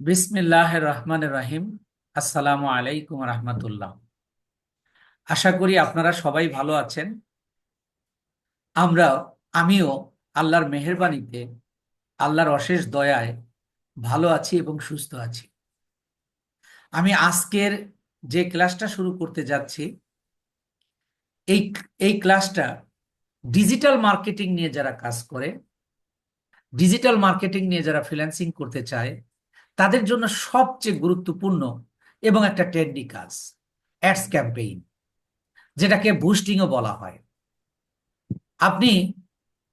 বিসমিল্লাহির রহমানির রহিম। আসসালামু আলাইকুম রহমতুল্লাহ। আশা করি আপনারা সবাই ভালো আছেন। আমরা আমিও আল্লাহর মেহেরবানিতে, আল্লাহর অশেষ দয়ায় ভালো আছি এবং সুস্থ আছি। আমি আজকের যে ক্লাসটা শুরু করতে যাচ্ছি, এই এই ক্লাসটা ডিজিটাল মার্কেটিং নিয়ে যারা কাজ করে, ডিজিটাল মার্কেটিং নিয়ে যারা ফ্রিল্যান্সিং করতে চায়, তাদের জন্য সবচেয়ে গুরুত্বপূর্ণ এবং একটা ট্রেন্ডি কাজ অ্যাডস ক্যাম্পেইন, যেটাকে বুস্টিংও বলা হয়। আপনি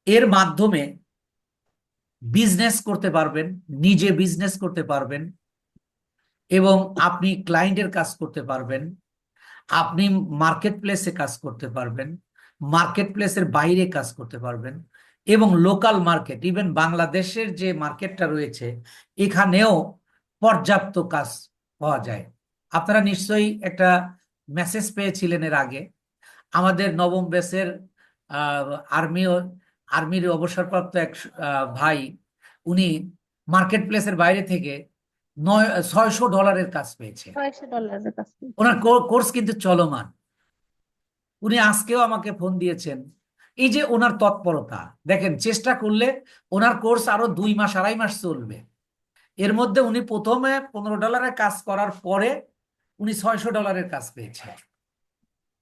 এর মাধ্যমে বিজনেস করতে পারবেন, নিজে বিজনেস করতে পারবেন এবং আপনি ক্লায়েন্টের কাজ করতে পারবেন। আপনি মার্কেট প্লেসে কাজ করতে পারবেন, মার্কেট প্লেসের বাইরে কাজ করতে পারবেন এবং লোকাল মার্কেট, ইভেন বাংলাদেশের যে মার্কেটটা রয়েছে এখানেও পর্যাপ্ত কাজ পাওয়া যায়। আপনারা নিশ্চয়ই একটা মেসেজ পেয়েছিলেন এর আগে। আমাদের নবম ব্যাচের আর্মি আর্মির অবসরপ্রাপ্ত এক ভাই, উনি মার্কেট প্লেসের বাইরে থেকে $600 কাজ পেয়েছে। $600 কাজ করছে। ওনার কোর্স কিন্তু চলমান। উনি আজকেও আমাকে ফোন দিয়েছেন। এই যে ওনার তৎপরতা দেখেন, চেষ্টা করলে ওনার কোর্স আরো 2 মাস 2.5 মাস চলবে। এর মধ্যে উনি প্রথমে $15 কাজ করার পরে উনি $600 কাজ পেয়েছে।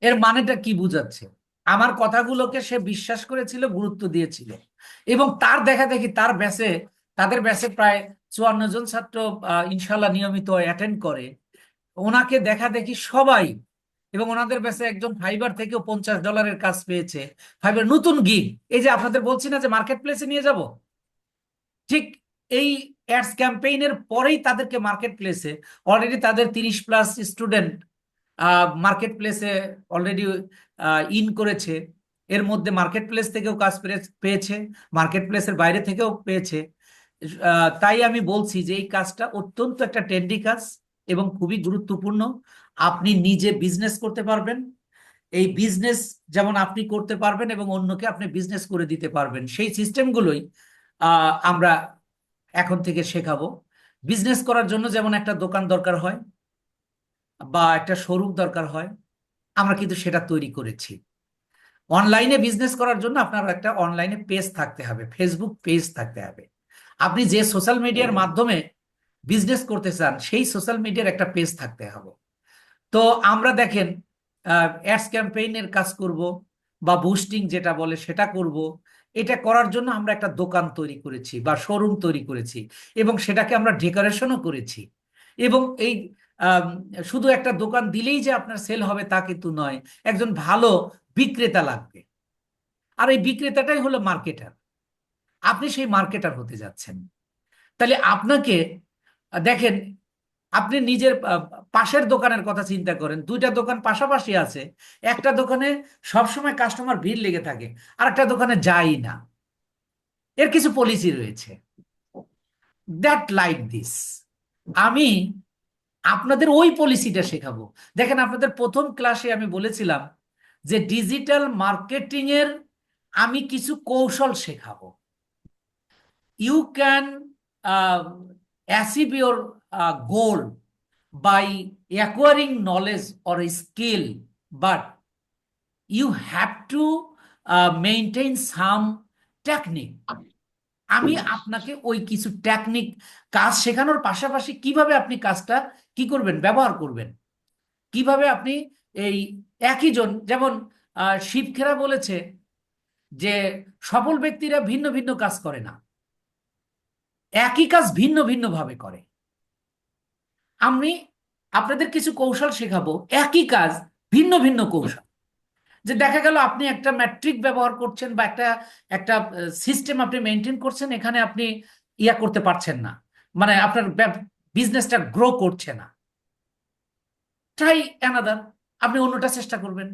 এর মানেটা কি বুঝাচ্ছে? আমার কথাগুলোকে সে বিশ্বাস করেছিল, গুরুত্ব দিয়েছিল এবং তার দেখা দেখি তাদের ব্যাচে প্রায় 54 জন ছাত্র ইনশাল্লাহ নিয়মিত অ্যাটেন্ড করে। ওনাকে দেখা দেখি সবাই, এবং ওনাদের ব্যাচে একজন ফাইবার থেকেও $50 কাজ পেয়েছে। ফাইবার নতুন গিগ, এই যে আপনাদের বলছি না যে মার্কেট প্লেসে নিয়ে যাব, ঠিক এই অ্যাডস ক্যাম্পেইনের পরেই তাদেরকে মার্কেট প্লেসে অলরেডি তাদের 30+ স্টুডেন্ট মার্কেট প্লেসে অলরেডি ইন করেছে। এর মধ্যে মার্কেট প্লেস থেকেও কাজ পেয়েছে, মার্কেট প্লেসের বাইরে থেকেও পেয়েছে। তাই আমি বলছি যে এই কাজটা অত্যন্ত একটা ট্রেন্ডি কাজ এবং খুবই গুরুত্বপূর্ণ। আপনি নিজে বিজনেস করতে পারবেন, এই বিজনেস যেমন আপনি করতে পারবেন এবং অন্যকে আপনি বিজনেস করে দিতে পারবেন, সেই সিস্টেমগুলোই আমরা এখন থেকে শেখাবো। বিজনেস করার জন্য যেমন একটা দোকান দরকার হয় বা একটা শোরুম দরকার হয়, আমরা কিন্তু সেটা তৈরি করেছি। অনলাইনে বিজনেস করার জন্য আপনার একটা অনলাইনে পেজ থাকতে হবে, ফেসবুক পেজ থাকতে হবে। আপনি যে সোশ্যাল মিডিয়ার মাধ্যমে বিজনেস করতে চান সেই সোশ্যাল মিডিয়ার একটা পেজ থাকতে হবে। তো আমরা দেখেন অ্যাডস ক্যাম্পেইনের কাজ করব বা বুস্টিং যেটা বলে সেটা করব। এটা করার জন্য আমরা একটা দোকান তৈরি করেছি বা শোরুম তৈরি করেছি এবং সেটাকে আমরা ডেকোরেশনও করেছি। এবং এই আম, শুধু একটা দোকান দিলেই যে আপনার সেল হবে তা কিন্তু নয়, একজন ভালো বিক্রেতা লাগবে। আর এই বিক্রেতাটাই হলো মার্কেটার। আপনি সেই মার্কেটার হতে যাচ্ছেন। তাহলে আপনাকে দেখেন, আপনি নিজের পাশের দোকানের কথা চিন্তা করেন। দুইটা দোকান পাশাপাশি আছে, একটা দোকানে সবসময় কাস্টমার ভিড় লেগে থাকে, আর একটা দোকানে যাই না। এর কিছু পলিসি রয়েছে, দ্যাট লাইক দিস। আমি আপনাদের ওই পলিসিটা শেখাবো। দেখেন, আপনাদের প্রথম ক্লাসে আমি বলেছিলাম যে ডিজিটাল মার্কেটিং এর আমি কিছু কৌশল শেখাবো। You can achieve your goal by acquiring knowledge or a skill, but you have to maintain some technique. আমি আপনাকে ওই কিছু টেকনিক, কাজ শেখানোর পাশাপাশি কিভাবে আপনি কাজটা কি করবেন, ব্যবহার করবেন, কিভাবে আপনি এই একই জন, যেমন শিবখেরা বলেছে যে সফল ব্যক্তিরা ভিন্ন ভিন্ন কাজ করে না, একই কাজ ভিন্ন ভিন্ন ভাবে করে। আমি আপনাদের কিছু কৌশল শেখাবো, একই কাজ ভিন্ন ভিন্ন কৌশল। যে দেখা গেল আপনি একটা ম্যাট্রিক ব্যবহার করছেন বা একটা একটা সিস্টেম আপনি মেনটেন করছেন, এখানে আপনি ইয়া করতে পারছেন না, মানে আপনার বিজনেসটা গ্রো করছে না। ট্রাই অ্যানাদার, আপনি অন্যটা চেষ্টা করবেন।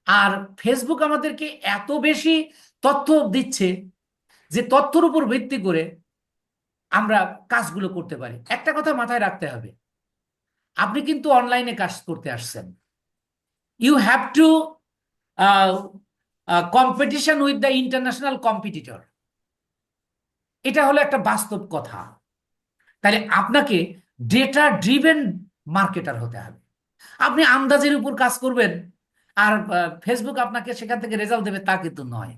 আর ফেসবুক আমাদেরকে এত বেশি তথ্য দিচ্ছে যে তথ্যের উপর ভিত্তি করে আমরা কাজগুলো করতে পারি। একটা কথা মাথায় রাখতে হবে, আপনি কিন্তু অনলাইনে কাজ করতে আসছেন। You have to competition with the international competitor. এটা হলো একটা বাস্তব কথা। তাহলে আপনাকে ডেটা ড্রিভেন মার্কেটার হতে হবে। আপনি আন্দাজের উপর কাজ করবেন আর ফেসবুক আপনাকে সেখান থেকে রেজাল্ট দেবে তা কিন্তু নয়।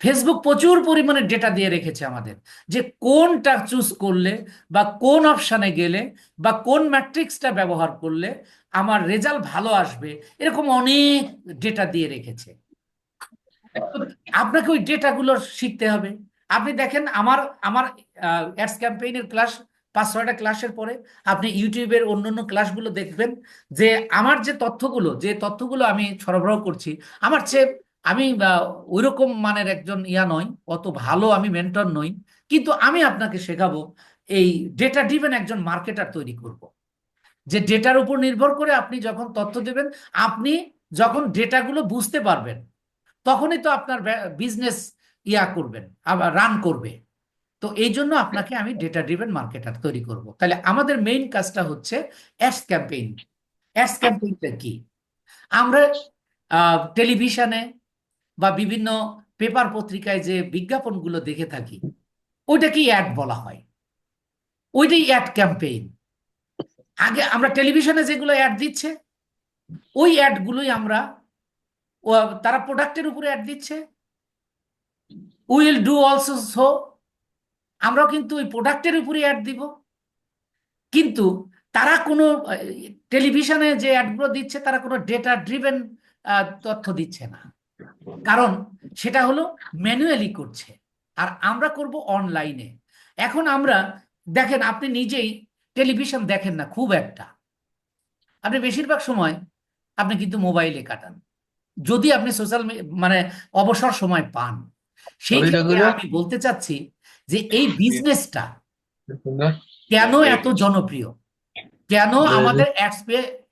ফেসবুক প্রচুর পরিমাণে ডেটা দিয়ে রেখেছে আমাদের, যে কোনটা চুজ করলে বা কোন অপশানে গেলে বা কোন ম্যাট্রিক্সটা ব্যবহার করলে আমার রেজাল্ট ভালো আসবে, এরকম অনেক ডেটা দিয়ে রেখেছে। তো আপনাকে ওই ডেটাগুলো শিখতে হবে। আপনি দেখেন আমার আমার অ্যাডস ক্যাম্পেইনের ক্লাস 5-6টা ক্লাসের পরে আপনি ইউটিউবের অন্যান্য ক্লাসগুলো দেখবেন, যে আমার যে তথ্যগুলো আমি সরবরাহ করছি, আমার চেয়ে আমি ওইরকম মানের একজন নই, অত ভালো আমি মেন্টর নই, কিন্তু আমি আপনাকে শেখাবো এই ডেটা ড্রিভেন একজন মার্কেটার তৈরি করব। যে ডেটার উপর নির্ভর করে আপনি যখন তথ্য দেবেন, আপনি যখন ডেটাগুলো বুঝতে পারবেন, তখনই তো আপনার বিজনেস করবেন, আবার রান করবে। তো এই জন্য আপনাকে আমি ডেটা ড্রিভেন মার্কেটার তৈরি করব। তাহলে আমাদের মেইন কাজটা হচ্ছে অ্যাডস ক্যাম্পেইন। অ্যাডস ক্যাম্পেইনটা কি? আমরা টেলিভিশনে বা বিভিন্ন পেপার পত্রিকায় যে বিজ্ঞাপনগুলো দেখে থাকি, ওইটাকেই অ্যাড বলা হয়, ওইটাই অ্যাড ক্যাম্পেইন। আগে আমরা টেলিভিশনে যেগুলো অ্যাড দিচ্ছে, ওই অ্যাডগুলোই আমরা তারা প্রোডাক্টের উপরে অ্যাড দিচ্ছে, উইল ডু অলসো সো, আমরাও কিন্তু ওই প্রোডাক্টের উপরে অ্যাড দিব। কিন্তু তারা কোনো টেলিভিশনে যে অ্যাডগুলো দিচ্ছে, তারা কোনো ডেটা ড্রিভেন তথ্য দিচ্ছে না, কারণ সেটা হলো ম্যানুয়ালি করছে, আর আমরা করব অনলাইনে। এখন আমরা দেখেন, আপনি নিজেই টেলিভিশন দেখেন না খুব একটা, আপনি বেশিরভাগ সময় আপনি কিন্তু মোবাইলে কাটান, যদি আপনি সোশ্যাল মানে অবসর সময় পান। সেই ক্ষেত্রে আমি বলতে চাচ্ছি যে এই বিজনেসটা কেন এত জনপ্রিয়, কেন আমাদের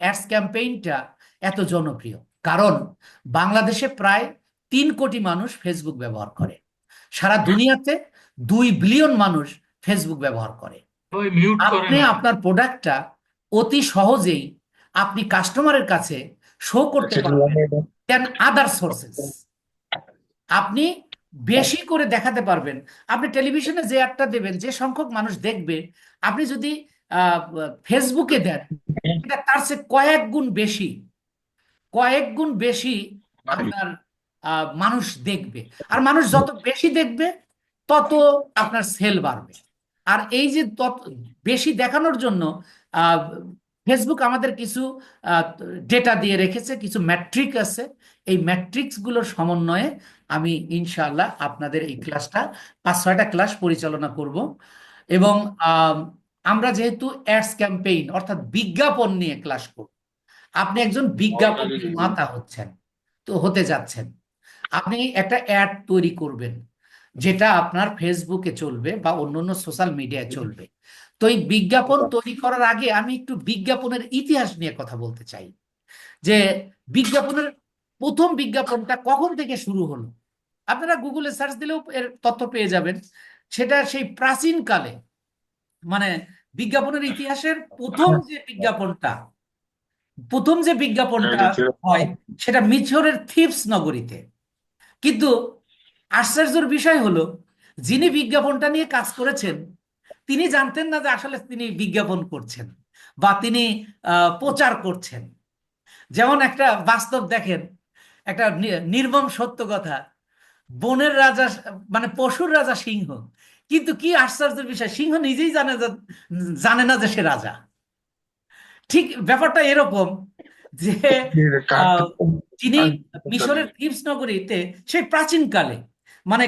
অ্যাডস ক্যাম্পেইনটা এত জনপ্রিয়? কারণ বাংলাদেশে প্রায় 3 কোটি মানুষ ফেসবুক ব্যবহার করে, সারা দুনিয়াতে 2 বিলিয়ন মানুষ ফেসবুক ব্যবহার করে। আপনি আপনার প্রোডাক্টটা অতি সহজেই আপনি কাস্টমারের কাছে শো করতে পারবেন দেন আদার সোর্সেস। আপনি বেশি করে দেখাতে পারবেন। আপনি টেলিভিশনে যে অ্যাডটা দেবেন, যে সংখ্যক মানুষ দেখবে, আপনি যদি ফেসবুকে দেন, এটা তার চেয়ে কয়েক গুণ বেশি আপনার মানুষ দেখবে। আর মানুষ যত বেশি দেখবে, তত আপনার সেল বাড়বে। আর এই যে তত বেশি দেখানোর জন্য আহ, ফেসবুক আমাদের কিছু ডেটা দিয়ে রেখেছে, কিছু ম্যাট্রিক আছে। এই ম্যাট্রিক্স গুলোর সমন্বয়ে আমি ইনশাআল্লাহ আপনাদের এই ক্লাসটা 5-6টা ক্লাস পরিচালনা করব। এবং আহ, আমরা যেহেতু অ্যাডস ক্যাম্পেইন অর্থাৎ বিজ্ঞাপন নিয়ে ক্লাস করব, আপনি একজন বিজ্ঞাপন নির্মাতা হতে যাচ্ছেন। আপনি একটা অ্যাড তৈরি করবেন, যেটা আপনার ফেসবুকে চলবে বা অন্যান্য সোশ্যাল মিডিয়ায় চলবে। তো এই বিজ্ঞাপন তৈরি করার আগে আমি একটু বিজ্ঞাপনের ইতিহাস নিয়ে কথা বলতে চাই, যে বিজ্ঞাপনের প্রথম বিজ্ঞাপনটা কখন থেকে শুরু হলো। আপনারা গুগলে সার্চ দিলেও এর তথ্য পেয়ে যাবেন। সেটা সেই প্রাচীন কালে, মানে বিজ্ঞাপনের ইতিহাসের প্রথম যে বিজ্ঞাপনটা হয়, সেটা মিশরের থিবস নগরীতে। কিন্তু আশ্চর্যের বিষয় হলো, যিনি বিজ্ঞাপনটা নিয়ে কাজ করেছেন, তিনি জানতেন না যে আসলে তিনি বিজ্ঞাপন করছেন বা তিনি প্রচার করছেন। যেমন একটা বাস্তব দেখেন, একটা নির্মম সত্য কথা, বনের রাজা, মানে পশুর রাজা সিংহ। কিন্তু কি আশ্চর্যের বিষয়, সিংহ নিজেই জানে না যে সে রাজা। ঠিক ব্যাপারটা এরকম, যে আহ, তিনি মিশরের থিবস নগরীতে সেই প্রাচীনকালে, মানে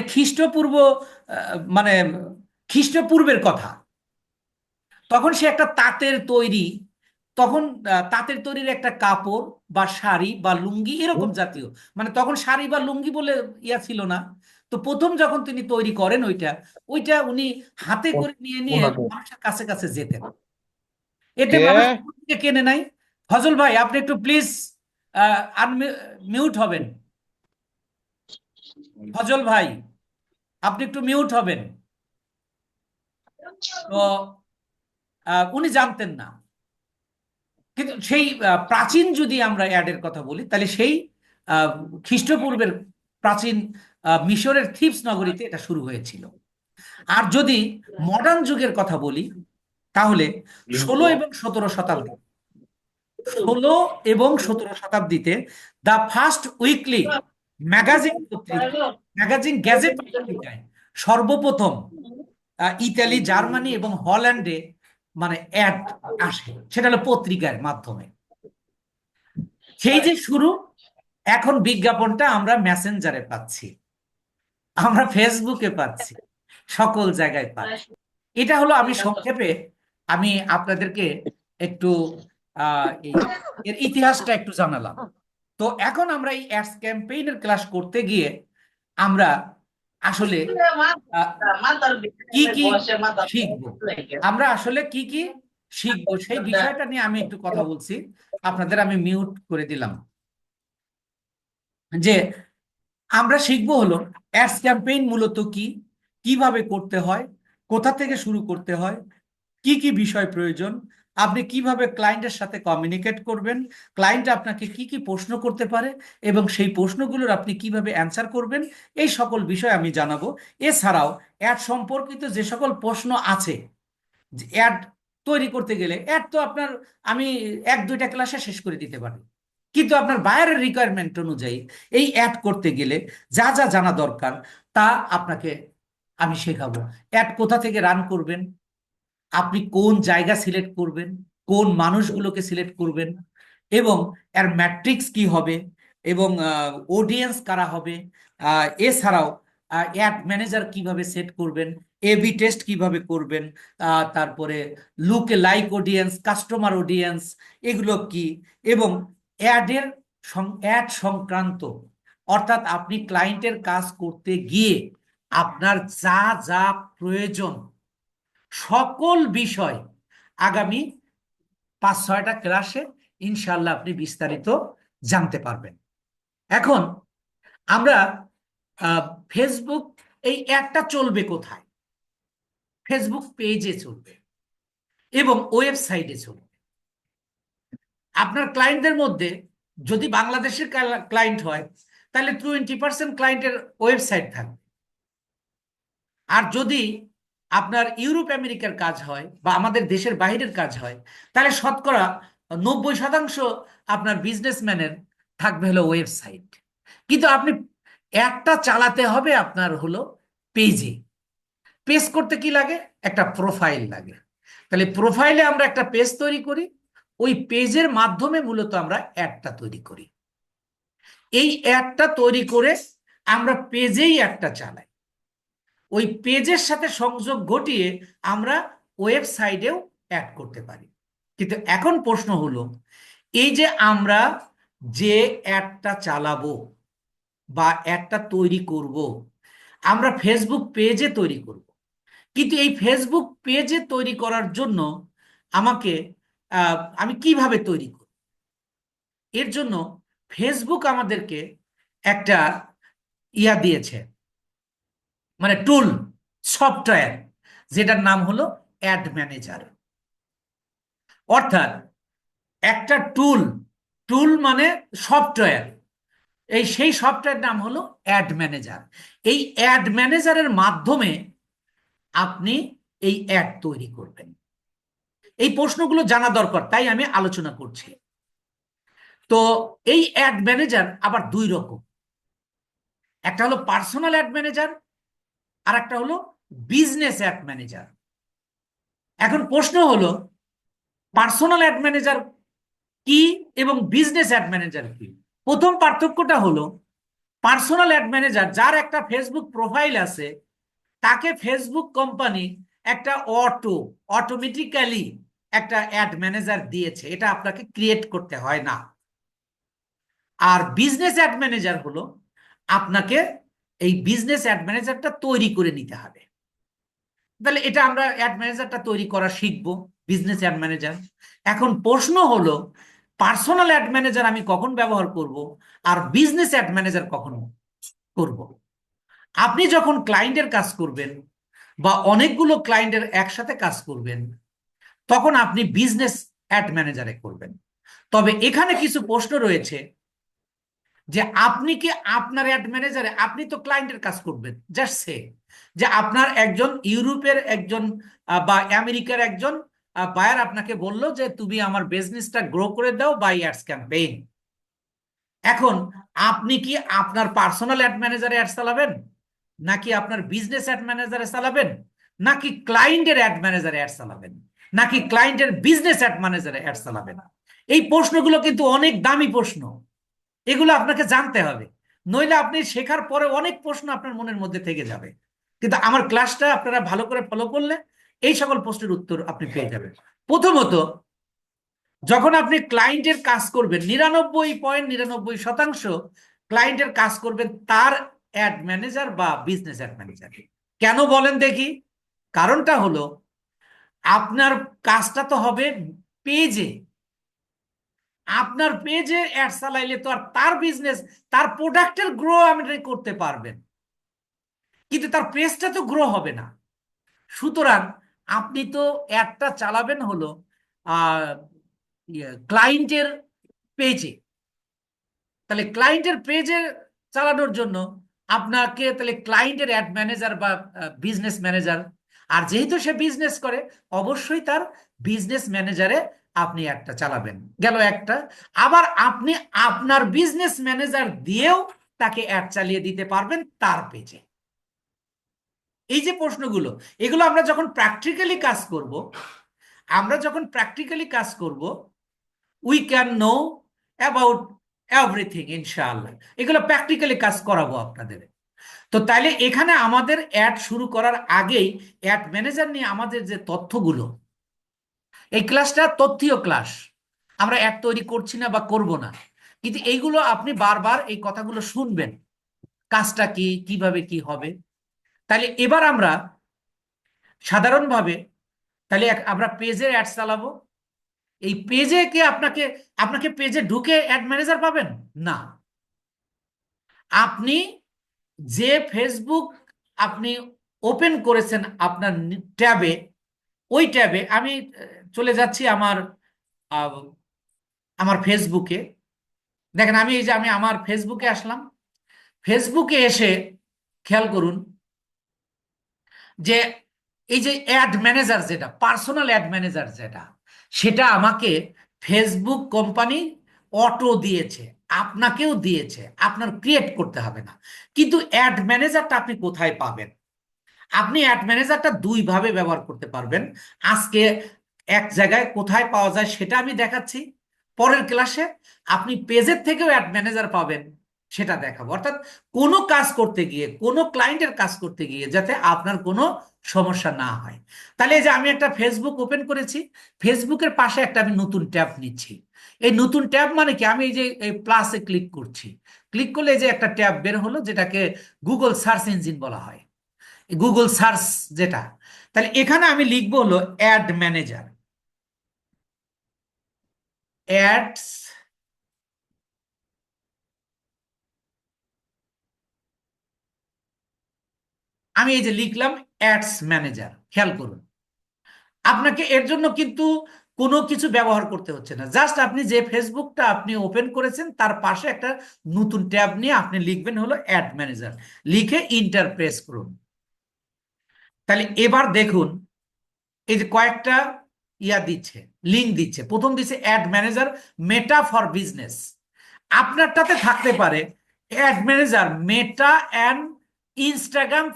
মানে খ্রিস্টপূর্বের কথা, তখন সে একটা তখন তাঁতের তৈরির একটা কাপড় বা শাড়ি বা লুঙ্গি এরকম জাতীয়, মানে তখন শাড়ি বা লুঙ্গি বলে ছিল না। তো প্রথম যখন তিনি তৈরি করেন ওইটা ওইটা উনি হাতে করে নিয়ে নিয়ে মানুষের কাছে কাছে যেতেন। এতে মানুষ কেনে নাই। ফজল ভাই, আপনি একটু প্লিজ মিউট হবেন। ফজল ভাই, আপনি একটু মিউট হবেন। তো উনি জানতেন না। কিন্তু সেই প্রাচীন, যদি আমরা অ্যাডের কথা বলি, তাহলে সেই আহ, খ্রিস্টপূর্বের প্রাচীন মিশরের থিবস নগরীতে এটা শুরু হয়েছিল। আর যদি মডার্ন যুগের কথা বলি, তাহলে 16 এবং 17 শতাব্দী, 16 এবং 17 শতাব্দীতে দ্য ফার্স্ট উইকলি ম্যাগাজিন পত্রিকা, ম্যাগাজিন গ্যাজেট পত্রিকায় সর্বপ্রথম ইতালি, জার্মানি এবং হল্যান্ডে মানে অ্যাড আসে, সেটা হলো পত্রিকার মাধ্যমে। সেই যে শুরু, এখন বিজ্ঞাপনটা আমরা মেসেঞ্জারে পাচ্ছি, আমরা ফেসবুকে পাচ্ছি, সকল জায়গায় পাচ্ছি। এটা হলো আমি সংক্ষেপে আমি আপনাদেরকে একটু এর ইতিহাসটা একটু জানালাম। তো এখন আমরা এই অ্যাডস ক্যাম্পেইনের ক্লাস করতে গিয়ে আমরা আসলে কি কি শিখবো, আমরা আসলে কি কি শিখবো সেই বিষয়টা নিয়ে আমি একটু কথা বলছি। আপনাদের আমি মিউট করে দিলাম। যে আমরা শিখবো হলো অ্যাডস ক্যাম্পেইন মূলত কি, কিভাবে করতে হয়, কোথা থেকে শুরু করতে হয়, কি কি বিষয় প্রয়োজন, আপনি কিভাবে ক্লায়েন্টের সাথে কমিউনিকেট করবেন, ক্লায়েন্ট আপনাকে কি কি প্রশ্ন করতে পারে এবং সেই প্রশ্নগুলোর আপনি কিভাবে অ্যান্সার করবেন, এই সকল বিষয় আমি জানাবো। এছাড়াও অ্যাড সম্পর্কিত যে সকল প্রশ্ন আছে, অ্যাড তৈরি করতে গেলে অ্যাড তো আপনার আমি 1-2টা ক্লাসে শেষ করে দিতে পারি, কিন্তু আপনার বায়ারের রিকোয়ারমেন্ট অনুযায়ী এই অ্যাড করতে গেলে যা যা জানা দরকার তা আপনাকে আমি শেখাবো। অ্যাড কোথা থেকে রান করবেন, আপনি কোন জায়গা সিলেক্ট করবেন, কোন মানুষগুলোকে সিলেক্ট করবেন, এবং এর ম্যাট্রিক্স কি হবে, এবং অডিয়েন্স কারা হবে, এছাড়াও অ্যাড ম্যানেজার কিভাবে সেট করবেন, এবি টেস্ট কিভাবে করবেন, তারপরে look like audience, customer audience, এগুলো কি, এবং অ্যাডের অ্যাড সংক্রান্ত, অর্থাৎ আপনি ক্লায়েন্টের কাজ করতে গিয়ে আপনার যা যা প্রয়োজন সকল বিষয় আগামী 5-6টা ক্লাসে ইনশাল্লাহ আপনি বিস্তারিত জানতে পারবেন। এখন আমরা ফেসবুক, এই অ্যাডটা চলবে কোথায়? ফেসবুক পেজে চলবে এবং ওয়েবসাইটে চলবে। আপনার ক্লায়েন্টদের মধ্যে যদি বাংলাদেশের ক্লায়েন্ট হয় তাহলে 20% ক্লায়েন্টের ওয়েবসাইট থাকবে, আর যদি আপনার ইউরোপ আমেরিকার কাজ হয় বা আমাদের দেশের বাইরের কাজ হয় তাহলে শতকরা 90% আপনার বিজনেসম্যানের থাকবে হলো ওয়েবসাইট। কিন্তু আপনি একটা চালাতে হবে আপনার হলো পেজে। পেজ করতে কি লাগে? একটা প্রোফাইল লাগে। তাহলে প্রোফাইলে আমরা একটা পেজ তৈরি করি, ওই পেজের মাধ্যমে মূলত আমরা অ্যাডটা তৈরি করি। এই অ্যাডটা তৈরি করে আমরা পেজেই অ্যাডটা চালাই, ওই পেজের সাথে সংযোগ ঘটিয়ে আমরা ওয়েবসাইটেও অ্যাড করতে পারি। কিন্তু এখন প্রশ্ন হলো, এই যে আমরা যে অ্যাডটা চালাবো বা অ্যাডটা তৈরি করব, আমরা ফেসবুক পেজে তৈরি করব, কিন্তু এই ফেসবুক পেজে তৈরি করার জন্য আমাকে আমি কিভাবে তৈরি করব? এর জন্য ফেসবুক আমাদেরকে একটা দিয়েছে, মানে টুল, সফটওয়্যার, যেটার নাম হলো অ্যাড ম্যানেজার। অর্থাৎ একটা টুল, টুল মানে সফটওয়্যার, সেই সফটওয়্যার নাম হলো অ্যাড ম্যানেজার। এই অ্যাড ম্যানেজারের মাধ্যমে আপনি এই অ্যাড তৈরি করবেন। এই প্রশ্নগুলো জানা দরকার, তাই আমি আলোচনা করছি। তো এই অ্যাড ম্যানেজার আবার দুই রকম, একটা হলো পার্সোনাল অ্যাড ম্যানেজার আর একটা হলো বিজনেস অ্যাড ম্যানেজার। এখন প্রশ্ন হলো পার্সোনাল অ্যাড ম্যানেজার কি এবং বিজনেস অ্যাড ম্যানেজার কি? প্রথম পার্থক্যটা হলো পার্সোনাল অ্যাড ম্যানেজার, যার একটা ফেসবুক প্রোফাইল আছে, তাকে ফেসবুক কোম্পানি একটা অটোমেটিক্যালি একটা অ্যাড ম্যানেজার দিয়েছে, এটা আপনাকে ক্রিয়েট করতে হয় না। আর বিজনেস অ্যাড ম্যানেজার হলো আপনাকে এই বিজনেস অ্যাড ম্যানেজারটা তৈরি করে নিতে হবে। তাহলে এটা আমরা অ্যাড ম্যানেজারটা তৈরি করা শিখবো, বিজনেস অ্যাড ম্যানেজার। এখন প্রশ্ন হলো পার্সোনাল অ্যাড ম্যানেজার আমি কখন ব্যবহার করব আর বিজনেস অ্যাড ম্যানেজার কখন করব? আপনি যখন ক্লায়েন্টের কাজ করবেন বা অনেকগুলো ক্লায়েন্টের একসাথে কাজ করবেন তখন আপনি বিজনেস অ্যাড ম্যানেজারে করবেন। তবে এখানে কিছু প্রশ্ন রয়েছে যে আপনি কি আপনার অ্যাড ম্যানেজারে, আপনি তো ক্লায়েন্টের কাজ করবেন, জাস্ট সে যে আপনার একজন ইউরোপের একজন বা আমেরিকার একজন বায়ার আপনাকে বলল যে তুমি আমার বিজনেসটা গ্রো করে দাও বাই অ্যাডস ক্যাম্পেইন। এখন আপনি কি আপনার পার্সোনাল অ্যাড ম্যানেজারে অ্যাড চালাবেন, নাকি আপনার বিজনেস অ্যাড ম্যানেজারে চালাবেন, নাকি ক্লায়েন্টের অ্যাড ম্যানেজারে অ্যাড চালাবেন, নাকি ক্লায়েন্টের বিজনেস অ্যাড ম্যানেজারে অ্যাড চালাবেন? এই প্রশ্নগুলো কিন্তু অনেক দামি প্রশ্ন, এগুলো আপনাকে জানতে হবে, নইলে আপনি শেখার পরে অনেক প্রশ্ন আপনার মনের মধ্যে থেকে যাবে। কিন্তু আমার ক্লাসটা আপনারা ভালো করে ফলো করলে এই সকল প্রশ্নের উত্তর আপনি পেয়ে যাবেন। প্রথমত, যখন আপনি ক্লায়েন্টের কাজ করবেন 99.99% ক্লায়েন্টের কাজ করবেন তার অ্যাড ম্যানেজার বা বিজনেস অ্যাড ম্যানেজার। কেন বলেন দেখি? কারণটা হলো আপনার কাজটা তো হবে পেজে, আপনার পেজে অ্যাড চালাইলে তো আর তার বিজনেস, তার প্রোডাক্টের গ্রো আপনি করতে পারবেন, কিন্তু তার পেজটা তো গ্রো হবে না। সুতরাং আপনি তো অ্যাডটা চালাবেন হলো ক্লায়েন্টের পেজে। তাহলে ক্লায়েন্টের পেজে চালানোর জন্য আপনাকে তাহলে ক্লায়েন্টের অ্যাড ম্যানেজার বা বিজনেস ম্যানেজার, আর যেহেতু সে বিজনেস করে অবশ্যই তার বিজনেস ম্যানেজারে আপনি একটা চালাবেন, গেল একটা। আবার আপনি আপনার বিজনেস ম্যানেজার দিয়েও তাকে অ্যাড চালিয়ে দিতে পারবেন তার পেজে। এই যে প্রশ্নগুলো, এগুলো আমরা যখন প্র্যাকটিক্যালি কাজ করব, আমরা যখন প্র্যাকটিক্যালি কাজ করব, we can know about everything ইনশাআল্লাহ। এগুলো প্র্যাকটিক্যালি কাজ করাবো আপনাদের। তো তাইলে এখানে আমাদের অ্যাড শুরু করার আগেই অ্যাড ম্যানেজার নিয়ে আমাদের যে তথ্যগুলো, এই ক্লাসটা তথ্যীয় ক্লাস, আমরা অ্যাড তৈরি করছি না বা করব না, কিন্তু এইগুলো আপনি বারবার এই কথাগুলো শুনবেন, কাজটা কি, কিভাবে কি হবে। তাহলে এবার আমরা সাধারণভাবে তাহলে আমরা পেজে অ্যাড চালাবো। এই পেজে কি আপনাকে আপনাকে পেজে ঢুকে অ্যাড ম্যানেজার পাবেন না। আপনি যে ফেসবুক আপনি ওপেন করেছেন আপনার ট্যাবে, ওই ট্যাবে আমি চলে যাচ্ছি আমার আহ, আমার ফেসবুকে। দেখেন আমি এই যে আমি আমার ফেসবুকে আসলাম, ফেসবুকে এসে খেয়াল করুন যে এই যে অ্যাড ম্যানেজার যেটা, পার্সোনাল অ্যাড ম্যানেজার যেটা, সেটা আমাকে ফেসবুক কোম্পানি অটো দিয়েছে, আপনাকেও দিয়েছে, আপনার ক্রিয়েট করতে হবে না। কিন্তু অ্যাড ম্যানেজারটা আপনি কোথায় পাবেন? আপনি অ্যাড ম্যানেজারটা দুই ভাবে ব্যবহার করতে পারবেন। আজকে এক জায়গায় কোথায় পাওয়া যায় সেটা আমি দেখাচ্ছি, পরের ক্লাসে আপনি পেজের থেকেও অ্যাড ম্যানেজার পাবেন সেটা দেখাবো। অর্থাৎ কোনো কাজ করতে গিয়ে, কোনো ক্লায়েন্টের কাজ করতে গিয়ে যাতে আপনার কোনো সমস্যা না হয়। তাহলে এই যে আমি একটা ফেসবুক ওপেন করেছি, ফেসবুকের পাশে একটা আমি নতুন ট্যাব নিচ্ছি। এই নতুন ট্যাব মানে কি, আমি এই যে এই প্লাসে ক্লিক করছি, ক্লিক করলে এই যে একটা ট্যাব বের হলো যেটাকে গুগল সার্চ ইঞ্জিন বলা হয়, গুগল সার্চ যেটা। তাহলে এখানে আমি লিখবো হলো অ্যাড ম্যানেজার, অ্যাডস, আমি এই যে লিখলাম অ্যাডস ম্যানেজার। খেয়াল করুন আপনাকে এর জন্য কিন্তু কোনো কিছু ব্যবহার করতে হচ্ছে না, জাস্ট আপনি যে ফেসবুকটা আপনি ওপেন করেছেন তার পাশে একটা নতুন ট্যাব নিয়ে আপনি লিখবেন হলো অ্যাড ম্যানেজার, লিখে ইন্টার প্রেস করুন। তাহলে এবার দেখুন এই যে কয়েকটা দিচ্ছে, লিঙ্ক দিচ্ছে। প্রথম দিচ্ছে ad manager Meta for business, আপনারটাতে থাকতে পারে ad manager Meta and Instagram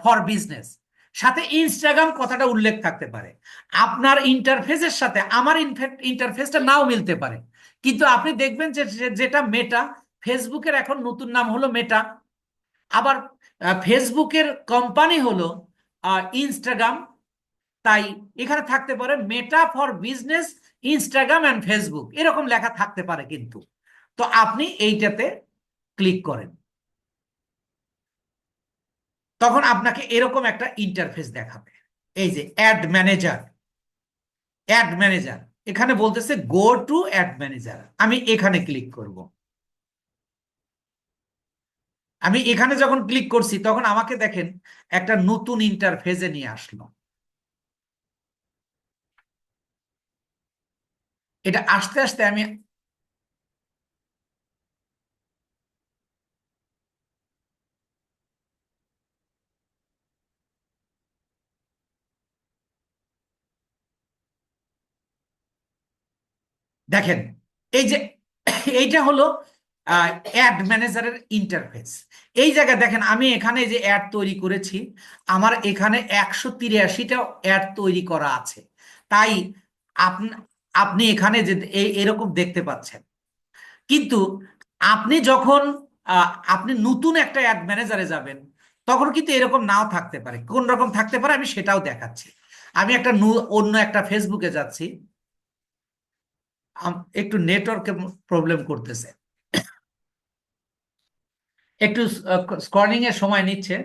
for business, সাথে ইনস্টাগ্রাম কথাটা উল্লেখ থাকতে পারে। আপনার ইন্টারফেসের সাথে আমার ইন্টারফেসটা নাও মিলতে পারে, কিন্তু আপনি দেখবেন যে যেটা মেটা, ফেসবুকের এখন নতুন নাম হলো মেটা, আবার ফেসবুকের কোম্পানি হলো ইনস্টাগ্রাম। তাই এখানে থাকতে পারে Meta for business Instagram and Facebook, এরকম লেখা থাকতে পারে কিন্তু। তো আপনি এইটাতে ক্লিক করেন, তখন আপনাকে এরকম একটা ইন্টারফেস দেখাবে। এই যে অ্যাড ম্যানেজার, অ্যাড ম্যানেজার এখানে বলতেছে গো টু অ্যাড ম্যানেজার, আমি এখানে ক্লিক করব। আমি এখানে যখন ক্লিক করছি তখন আমাকে দেখেন একটা নতুন ইন্টারফেসে নিয়ে আসলো। এটা আস্তে আস্তে আমি দেখেন এই যে এইটা হলো অ্যাড ম্যানেজারের ইন্টারফেস। এই জায়গায় দেখেন আমি এখানে যে অ্যাড তৈরি করেছি, আমার এখানে 183টা অ্যাড তৈরি করা আছে। তাই আপনি আপনি এখানে যে এরকম দেখতে পাচ্ছেন। কিন্তু আপনি যখন আপনি নতুন একটা অ্যাড ম্যানেজারে যাবেন, তখন কিন্তু এরকম নাও থাকতে পারে। কোন রকম থাকতে পারে আমি সেটাও দেখাচ্ছি। আমি একটা অন্য একটা ফেসবুকে যাচ্ছি। একটু নেটওয়ার্কে প্রবলেম করতেছে, একটু স্ক্রলিং এর সময় নিচ্ছে।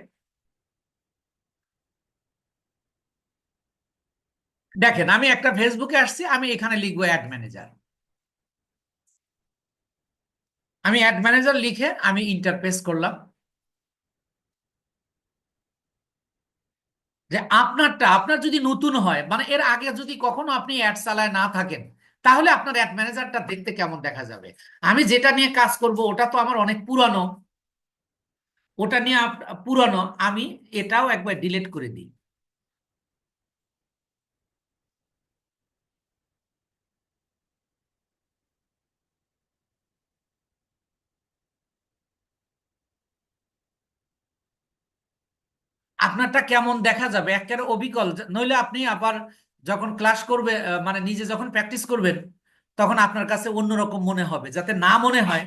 দেখেন আমি একটা ফেসবুকে আসছি, আমি এখানে লিখবো অ্যাড ম্যানেজার। আমি অ্যাড ম্যানেজার লিখে আমি ইন্টারফেস করলাম। যে আপনার যদি নতুন হয়, মানে এর আগে যদি কখনো আপনি অ্যাড চালায় না থাকেন, তাহলে আপনার অ্যাড ম্যানেজারটা দেখতে কেমন দেখা যাবে। আমি যেটা নিয়ে কাজ করব ওটা তো আমার অনেক পুরানো, ওটা নিয়ে পুরানো। আমি এটাও একবার ডিলিট করে দিই। আপনারটা কেমন দেখা যাবে একেবারে অবিকল, নইলে আপনি আবার যখন ক্লাস করবে, মানে নিজে যখন প্র্যাকটিস করবেন, তখন আপনার কাছে অন্যরকম মনে হবে। যাতে না মনে হয়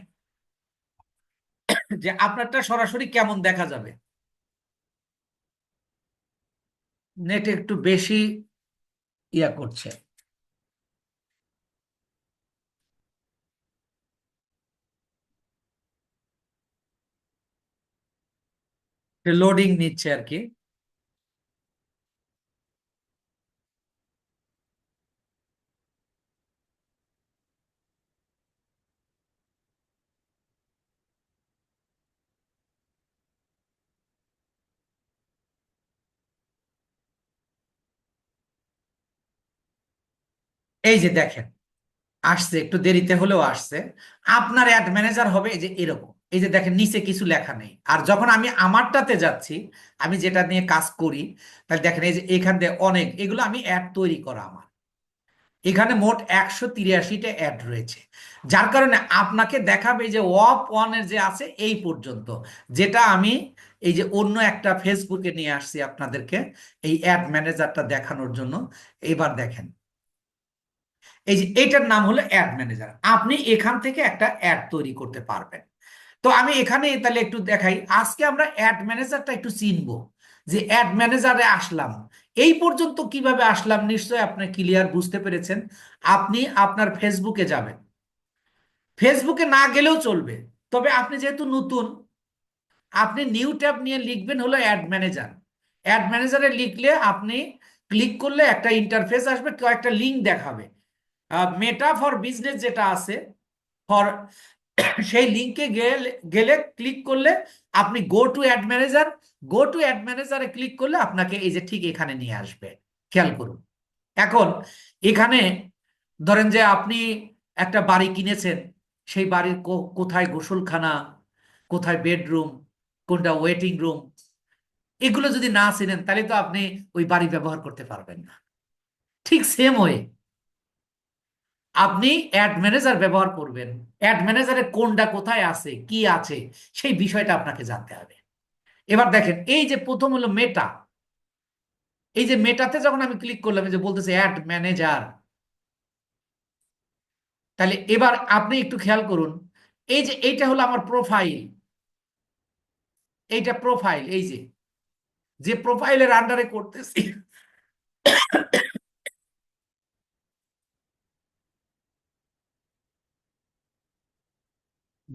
যে আপনারটা সরাসরি কেমন দেখা যাবে। নেট একটু বেশি ইয়া করছে, লোডিং নিচ্ছে আর কি। এই যে দেখেন আসছে, একটু দেরিতে হলেও আসছে। আপনার অ্যাড ম্যানেজার হবে এই যে এরকম। এই যে দেখেন নিচে কিছু লেখা নেই। আর যখন আমি আমারটাতে যাচ্ছি, আমি যেটা নিয়ে কাজ করি, তাহলে দেখেন এই যে এখান দিয়ে অনেক, এগুলো আমি অ্যাড তৈরি করা আমার। এখানে মোট 183টা অ্যাড রয়েছে। যার কারণে আপনাকে দেখাবে যে ওয়াপ ওয়ানের যে আছে এই পর্যন্ত, যেটা আমি এই যে অন্য একটা ফেসবুকে নিয়ে আসছি আপনাদেরকে এই অ্যাড ম্যানেজারটা দেখানোর জন্য। এবার দেখেন এই যে এটার নাম হলো অ্যাড ম্যানেজার। আপনি এখান থেকে একটা অ্যাড তৈরি করতে পারবেন। তো আমি এখানে তাহলে একটু দেখাই। আজকে আমরা অ্যাড ম্যানেজারটা একটু চিনবো, যে অ্যাড ম্যানেজারে আসলাম। এই পর্যন্ত কিভাবে আসলাম নিশ্চয়ই আপনি ক্লিয়ার বুঝতে পেরেছেন। আপনি আপনার ফেসবুকে যাবেন, ফেসবুকে না গেলেও চলবে। তবে আপনি যেহেতু নতুন, আপনি নিউ ট্যাব নিয়ে লিখবেন হলো অ্যাড ম্যানেজার। অ্যাড ম্যানেজারে লিখলে আপনি ক্লিক করলে একটা ইন্টারফেস আসবে, কয়েকটা লিঙ্ক দেখাবে। মেটা ফর বিজনেস যেটা আছে, ফর সেই লিঙ্কে গেলে গেলে ক্লিক করলে আপনি go to ad manager, go to ad ম্যানেজারে ক্লিক করলে আপনাকে এই যে ঠিক এখানে নিয়ে আসবে। খেয়াল করুন। এখন এখানে ধরেন যে আপনি একটা বাড়ি কিনেছেন, সেই বাড়ির কোথায় গোসলখানা, কোথায় বেডরুম, কোনটা ওয়েটিং রুম, এগুলো যদি না চেনেন তাহলে তো আপনি ওই বাড়ি ব্যবহার করতে পারবেন না। ঠিক সেম ওয়ে আপনি অ্যাড ম্যানেজার ব্যবহার করবেন, অ্যাড ম্যানেজারে কোনটা কোথায় আছে কি আছে সেই বিষয়টা আপনাকে জানতে হবে। এবার দেখেন এই যে প্রথম হলো মেটা। এই যে মেটাতে যখন আমি ক্লিক করলাম, এই যে বলতেছে অ্যাড ম্যানেজার, তাহলে এবার আপনি একটু খেয়াল করুন। এই যে এইটা হলো আমার প্রোফাইল, এইটা প্রোফাইল। এই যে যে প্রোফাইলের আন্ডারে করতেছি,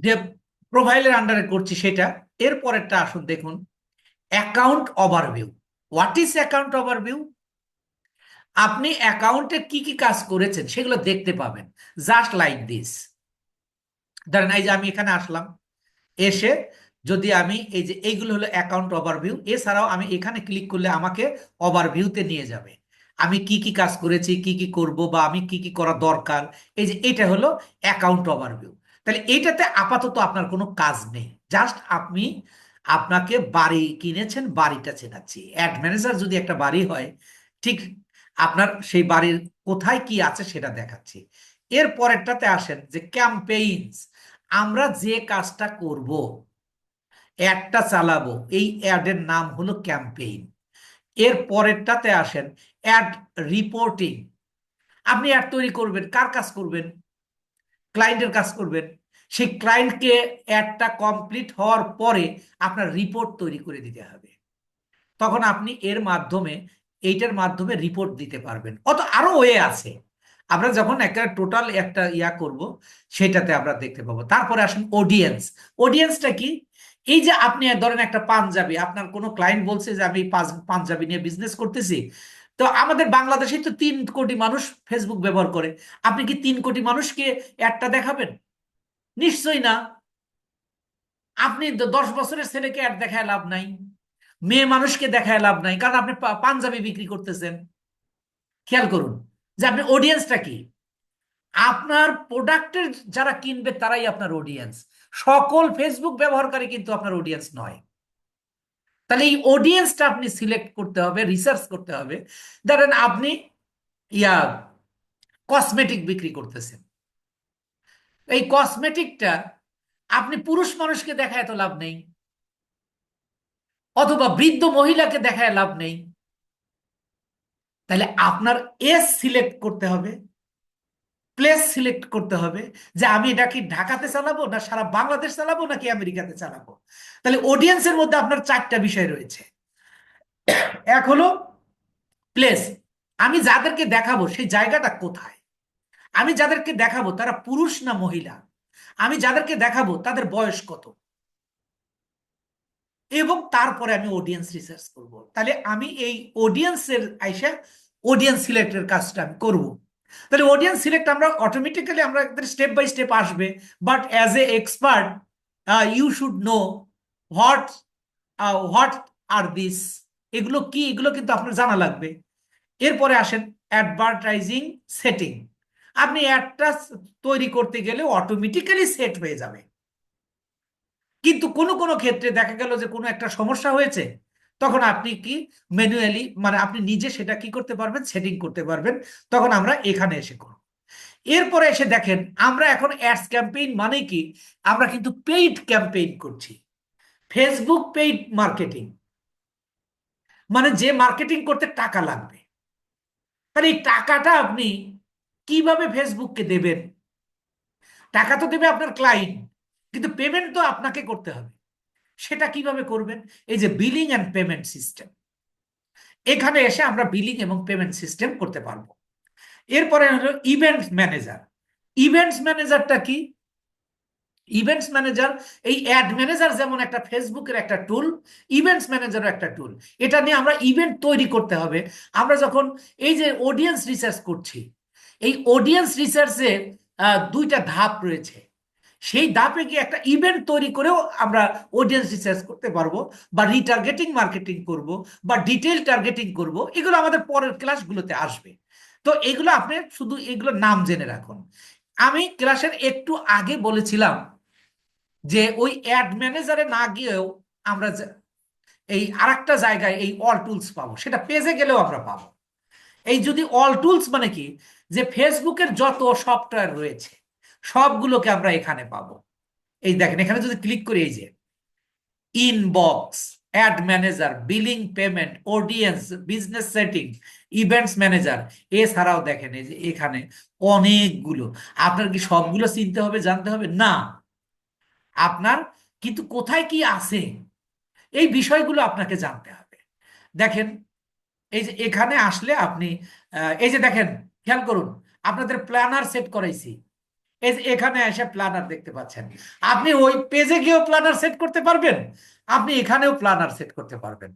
যে প্রোফাইলের আন্ডারে করছি সেটা। এর পরেরটা আসুন দেখুন, account overview. What is account overview? আপনি অ্যাকাউন্টে কি কি কাজ করেছেন সেগুলো দেখতে পাবেন, জাস্ট লাইক দিস। ধরেন এই যে আমি এখানে আসলাম, এসে যদি আমি এই যে এইগুলো হলো অ্যাকাউন্ট ওভারভিউ, এছাড়াও আমি এখানে ক্লিক করলে আমাকে ওভারভিউতে নিয়ে যাবে। আমি কি কি কাজ করেছি, কি কি করব, বা আমি কি কি করা দরকার, এই যে এটা হলো অ্যাকাউন্ট ওভারভিউ। তাহলে এইটাতে আপাতত আপনার কোনো কাজ নেই, জাস্ট আপনি আপনাকে বাড়ি কিনেছেন, বাড়িটা চেনাচ্ছি। অ্যাড ম্যানেজার যদি একটা বাড়ি হয়, ঠিক আপনার সেই বাড়ির কোথায় কি আছে সেটা দেখাচ্ছি। এর পরেরটাতে আসেন যে ক্যাম্পেইনস। আমরা যে কাজটা করব, অ্যাডটা চালাবো, এই অ্যাডের নাম হলো ক্যাম্পেইন। এর পরেরটাতে আসেন অ্যাড রিপোর্টিং। আপনি অ্যাড তৈরি করবেন, কার কাজ করবেন? ক্লায়েন্টের কাজ করবেন। সেই ক্লায়েন্টকে অ্যাডটা কমপ্লিট হওয়ার পরে আপনার রিপোর্ট তৈরি করে দিতে হবে। তখন আপনি এর মাধ্যমে, এইটার মাধ্যমে রিপোর্ট দিতে পারবেন। অত আরো ওয়ে আছে, আমরা যখন একটা টোটাল একটা ইয়া করব সেটাতে আমরা দেখতে পাবো। তারপরে আসেন অডিয়েন্স। অডিয়েন্সটা কি? এই যে আপনি ধরেন একটা পাঞ্জাবি, আপনার কোনো ক্লায়েন্ট বলছে যে আমি পাঞ্জাবি নিয়ে বিজনেস করতেছি। তো আমাদের বাংলাদেশে তো 3 কোটি মানুষ ফেসবুক ব্যবহার করে। আপনি কি 3 কোটি মানুষকে একটা দেখাবেন? নিশ্চয়ই না। আপনি 10 বছরের ছেলেকে অ্যাড দেখায় লাভ নাই, মেয়ে মানুষকে দেখায় লাভ নাই, কারণ আপনি পাঞ্জাবি বিক্রি করতেছেন। খেয়াল করুন যে আপনি অডিয়েন্সটা কি। আপনার প্রোডাক্টের যারা কিনবে তারাই আপনার অডিয়েন্স। সকল ফেসবুক ব্যবহারকারী কিন্তু আপনার অডিয়েন্স নয়। তাহলে এই অডিয়েন্সটা আপনি সিলেক্ট করতে হবে, রিসার্চ করতে হবে। ধরেন আপনি ইয়া কসমেটিক বিক্রি করতেছেন, এই কসমেটিকটা আপনি পুরুষ মানুষকে দেখায় তো লাভ নেই, অথবা বৃদ্ধ মহিলাকে দেখায় লাভ নেই। তাহলে আপনার এস সিলেক্ট করতে হবে, প্লেস সিলেক্ট করতে হবে, যে আমি এটা কি ঢাকাতে চালাবো, না সারা বাংলাদেশ চালাবো, নাকি আমেরিকাতে চালাবো। তাহলে অডিয়েন্সের মধ্যে আপনার 4টা বিষয় রয়েছে। এক হলো প্লেস, আমি যাদেরকে দেখাবো সেই জায়গাটা কোথায়। আমি যাদেরকে দেখাবো তারা পুরুষ না মহিলা। আমি যাদেরকে দেখাবো তাদের বয়স কত। এবং তারপরে আমি অডিয়েন্স রিসার্চ করব। তাহলে আমি এই অডিয়েন্সের আইসা অডিয়েন্স সিলেক্টের কাজটা আমি করব। তাহলে অডিয়েন্স সিলেক্ট আমরা অটোমেটিক্যালি, আমরা স্টেপ বাই স্টেপ আসবে। But as a expert you should know what what are this, এগুলো কি, এগুলো কিন্তু আপনার জানা লাগবে। এরপরে আসেন অ্যাডভার্টাইজিং সেটিং। আপনি অ্যাডটা তৈরি করতে গেলে অটোমেটিক্যালি সেট হয়ে যাবে, কিন্তু কোনো কোনো ক্ষেত্রে দেখা গেল যে কোনো একটা সমস্যা হয়েছে, তখন আপনি কি ম্যানুয়ালি, মানে আপনি নিজে সেটা কি করতে পারবেন, সেটিং করতে পারবেন। তখন আমরা এখানে এসে করব। এরপরে এসে দেখেন আমরা এখন অ্যাডস ক্যাম্পেইন মানে কি, আমরা কিন্তু পেইড ক্যাম্পেইন করছি। ফেসবুক পেইড মার্কেটিং মানে যে মার্কেটিং করতে টাকা লাগবে। তাহলে এই টাকাটা আপনি কিভাবে ফেসবুককে দেবেন? টাকা তো দেবে আপনার ক্লায়েন্ট, কিন্তু পেমেন্ট তো আপনাকে করতে হবে। সেটা কিভাবে করবেন? এই যে বিলিং অ্যান্ড পেমেন্ট সিস্টেম, এখানে এসে আমরা বিলিং এবং পেমেন্ট সিস্টেম করতে পারবো। এরপরে হলো ইভেন্টস ম্যানেজার। ইভেন্টস ম্যানেজারটা কি? ইভেন্টস ম্যানেজার, এই অ্যাড ম্যানেজার যেমন একটা ফেসবুকের একটা টুল, ইভেন্টস ম্যানেজারও একটা টুল। এটা নিয়ে আমরা ইভেন্ট তৈরি করতে হবে। আমরা যখন এই যে অডিয়েন্স রিসার্চ করছি, এই অডিয়েন্স রিসার্চে 2টা ধাপ রয়েছে। সেই ধাপে গিয়ে একটা ইভেন্ট তৈরি করেও আমরা অডিয়েন্স রিসার্চ করতে পারবো, বা রিটার্গেটিং মার্কেটিং করব, বা ডিটেল টার্গেটিং করব। এগুলো আমাদের পরের ক্লাসগুলোতে আসবে। তো এগুলো আপনি শুধু এগুলো নাম জেনে রাখুন। আমি ক্লাসের একটু আগে বলেছিলাম যে ওই অ্যাড ম্যানেজারে না গিয়েও আমরা এই আরেকটা জায়গায় এই অল টুলস পাবো, সেটা পেজে গেলেও আমরা পাবো। এই যদি অল টুলস মানে কি, যে ফেসবুকের যত সফটওয়্যার রয়েছে সবগুলোকে আমরা এখানে পাবো। এই দেখেন এখানে যদি ক্লিক করি, এই যে inbox, add manager, billing, payment, audience, business setting, events manager, এছাড়াও দেখেন এই যে এখানে অনেকগুলো। আপনার কি সবগুলো চিনতে হবে, জানতে হবে? না, আপনার কিন্তু কোথায় কি আছে এই বিষয়গুলো আপনাকে জানতে হবে। দেখেন এই যে এখানে আসলে আপনি এই যে দেখেন, খেয়াল করুন, আপনাদের প্ল্যানার সেট করাইছি। এই যে এখানে এসে প্ল্যানার দেখতে পাচ্ছেন। আপনি ওই পেজে গিয়েও প্ল্যানার সেট করতে পারবেন, আপনি এখানেও প্ল্যানার সেট করতে পারবেন।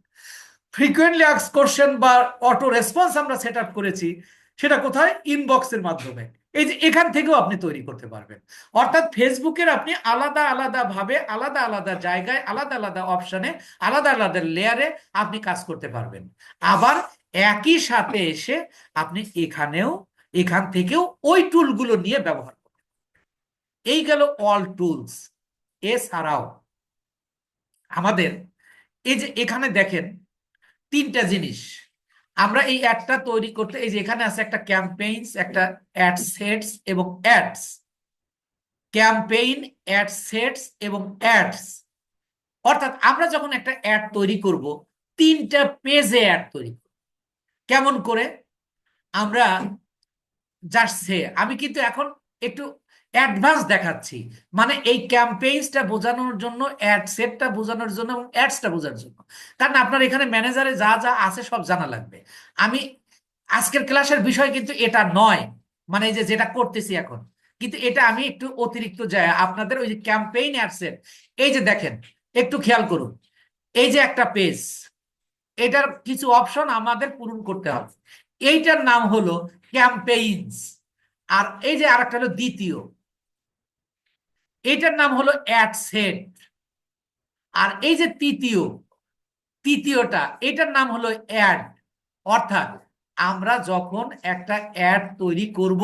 ফ্রিকোয়েন্টলি আস্কড কোশ্চেন বা অটো রেসপন্স আমরা সেট আপ করেছি, সেটা কোথায়? ইনবক্সের মাধ্যমে। এই যে এখান থেকেও আপনি তৈরি করতে পারবেন। অর্থাৎ ফেসবুকের আপনি আলাদা আলাদা ভাবে, আলাদা আলাদা জায়গায়, আলাদা আলাদা অপশনে, আলাদা আলাদা লেয়ারে আপনি কাজ করতে পারবেন। আবার একই সাথে এসে আপনি এখানেও, এখান থেকেও ওই টুলগুলো নিয়ে ব্যবহার করবেন। এই গেল অল টুলস। এছাড়াও আমাদের এই যে এখানে দেখেন 3টা জিনিস। আমরা এই অ্যাডটা তৈরি করতে, এই যে এখানে আছে একটা ক্যাম্পেইনস, একটা অ্যাড সেটস এবং অ্যাডস, ক্যাম্পেইন, অ্যাড সেটস এবং অ্যাডস। অর্থাৎ আমরা যখন একটা অ্যাড তৈরি করব, 3টা পেজে অ্যাড তৈরি করব। কেমন করে? আমরা জাস্ট আমি কিন্তু এখন একটু অ্যাডভান্স দেখাচ্ছি, মানে এই ক্যাম্পেইনসটা বোঝানোর জন্য, অ্যাড সেটটা বোঝানোর জন্য এবং অ্যাডসটা বোঝানোর জন্য। কারণ আপনার এখানে ম্যানেজারে যা যা আছে সব জানা লাগবে। আমি আজকের ক্লাসের বিষয় কিন্তু এটা নয়, মানে এই যে যেটা করতেছি এখন, কিন্তু এটা আমি একটু অতিরিক্ত যায় আপনাদের ওই যে ক্যাম্পেইন অ্যাড সেট। এই যে দেখেন, একটু খেয়াল করুন, এই যে একটা পেজ, এটার কিছু অপশন আমাদের পূরণ করতে হবে। এইটার নাম হলো ক্যাম্পেইনস। আর এই যে আরেকটা হলো দ্বিতীয়, এটার নাম হলো অ্যাড সেট। আর এই যে তৃতীয়টা, এটার নাম হলো অ্যাড। অর্থাৎ আমরা যখন একটা অ্যাড তৈরি করব,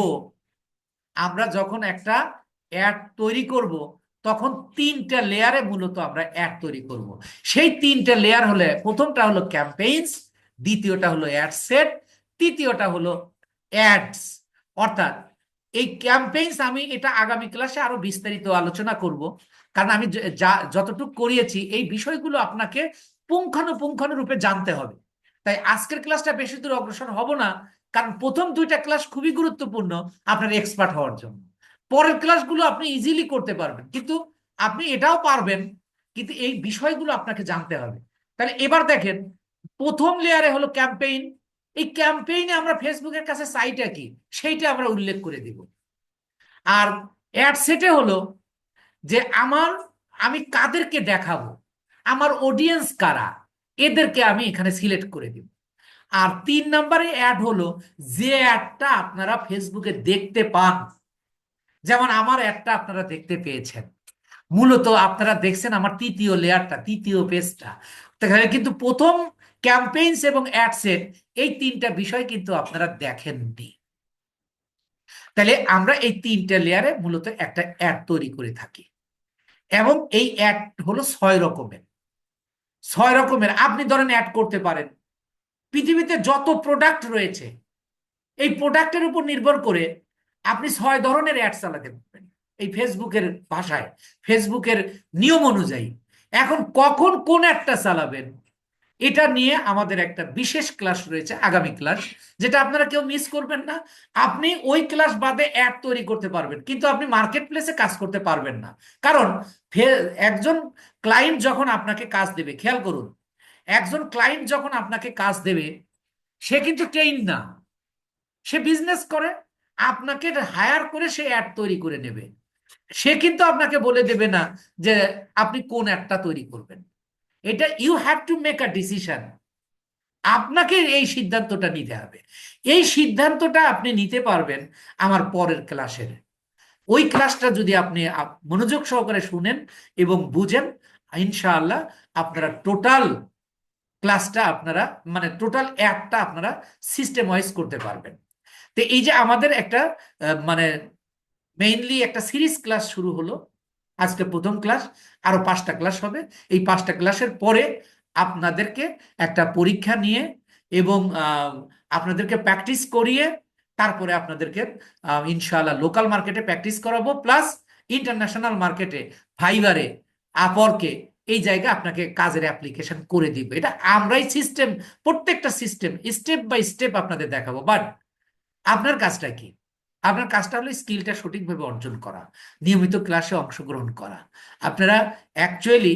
আমরা যখন একটা অ্যাড তৈরি করব, তখন 3টা লেয়ারে মূলত আমরা অ্যাড তৈরি করব। সেই 3টা লেয়ার হলে, প্রথমটা হলো ক্যাম্পেইনস, দ্বিতীয়টা হলো অ্যাড সেট, তৃতীয়টা হলো অ্যাডস। অর্থাৎ এই ক্যাম্পেইনস আমি এটা আগামী ক্লাসে আরো বিস্তারিত আলোচনা করব, কারণ আমি যা যতটুকু করিয়েছি এই বিষয়গুলো আপনাকে পুঙ্খানুপুঙ্খানুরূপে জানতে হবে। তাই আজকের ক্লাসটা বেশি দূর অগ্রসর হব না, কারণ প্রথম 2টা ক্লাস খুবই গুরুত্বপূর্ণ আপনার এক্সপার্ট হওয়ার জন্য। পরের ক্লাসগুলো আপনি ইজিলি করতে পারবেন, কিন্তু আপনি এটাও পারবেন, কিন্তু এই বিষয়গুলো আপনাকে জানতে হবে। তাহলে এবার দেখেন, প্রথম লেয়ারে হলো ক্যাম্পেইন। এই ক্যাম্পেইনে আমরা ফেসবুকের কাছে চাইটা কি সেইটা আমরা উল্লেখ করে দিব। আর অ্যাড সেটে হলো যে আমি কাদেরকে দেখাবো, আমার অডিয়েন্স কারা, এদেরকে আমি এখানে সিলেক্ট করে দিব। আর 3 নম্বরে অ্যাড হলো যে অ্যাডটা আপনারা ফেসবুকে দেখতে পান। যেমন আমার অ্যাডটা আপনারা দেখতে পেয়েছেন, মূলত আপনারা দেখছেন আমার তৃতীয় লেয়ারটা, তৃতীয় পেজটা। কিন্তু প্রথম ক্যাম্পেইনস এবং অ্যাডসেট, এই 3টা বিষয় কিন্তু আপনারা দেখেননি। তাহলে আমরা এই 3টা লেয়ারে মূলত একটা অ্যাড তৈরি করে থাকি, এবং এই অ্যাড হলো 6 রকমের। 6 রকমের আপনি ধরেন অ্যাড করতে পারেন। পৃথিবীতে যত প্রোডাক্ট রয়েছে, এই প্রোডাক্টের উপর নির্ভর করে আপনি 6 ধরনের অ্যাড চালাতে পারবেন এই ফেসবুকের ভাষায়, ফেসবুকের নিয়ম অনুযায়ী। এখন কখন কোন অ্যাডটা চালাবেন, এটা নিয়ে আমাদের একটা বিশেষ ক্লাস রয়েছে, আগামী ক্লাস, যেটা আপনারা কেউ মিস করবেন না। আপনি ওই ক্লাস বাদে অ্যাড তৈরি করতে পারবেন, কিন্তু আপনি মার্কেট প্লেসে কাজ করতে পারবেন না। কারণ একজন ক্লায়েন্ট যখন আপনাকে কাজ দেবে, খেয়াল করুন, একজন ক্লায়েন্ট যখন আপনাকে কাজ দেবে, সে কিন্তু ট্রেইন না, সে বিজনেস করে। আপনাকে হায়ার করে সে অ্যাড তৈরি করে নেবে। সে কিন্তু আপনাকে বলে দেবে না যে আপনি কোন অ্যাডটা তৈরি করবেন। এটা you have to make a decision. আপনাকে এই সিদ্ধান্তটা নিতে হবে। এই সিদ্ধান্তটা আপনি নিতে পারবেন আমার পরের ক্লাসের। ওই ক্লাসটা যদি আপনি মনোযোগ সহকারে শুনেন এবং বুঝেন, ইনশাআল্লাহ আপনারা টোটাল ক্লাসটা আপনারা, মানে টোটাল অ্যাপটা আপনারা সিস্টেম ওয়াইজ করতে পারবেন। তো এই যে আমাদের একটা মানে মেইনলি একটা সিরিজ ক্লাস শুরু হলো, আজকে প্রথম ক্লাস, আরো 5টা ক্লাস হবে। এই 5টা ক্লাসের পরে আপনাদেরকে একটা পরীক্ষা নিয়ে এবং আপনাদেরকে প্র্যাকটিস করিয়ে, তারপরে আপনাদেরকে ইনশাআল্লাহ লোকাল মার্কেটে প্র্যাকটিস করাবো, প্লাস ইন্টারন্যাশনাল মার্কেটে, ফাইবারে, আপওয়ার্কে, এই জায়গায় আপনাকে কাজের অ্যাপ্লিকেশন করে দিব। এটা আমরাই সিস্টেম, প্রত্যেকটা সিস্টেম স্টেপ বাই স্টেপ আপনাদের দেখাবো। বাট আপনার কাজটা কি? আপনার কাজটা হলো স্কিলটা সঠিকভাবে অর্জন করা, নিয়মিত ক্লাসে অংশগ্রহণ করা। আপনারা অ্যাকচুয়ালি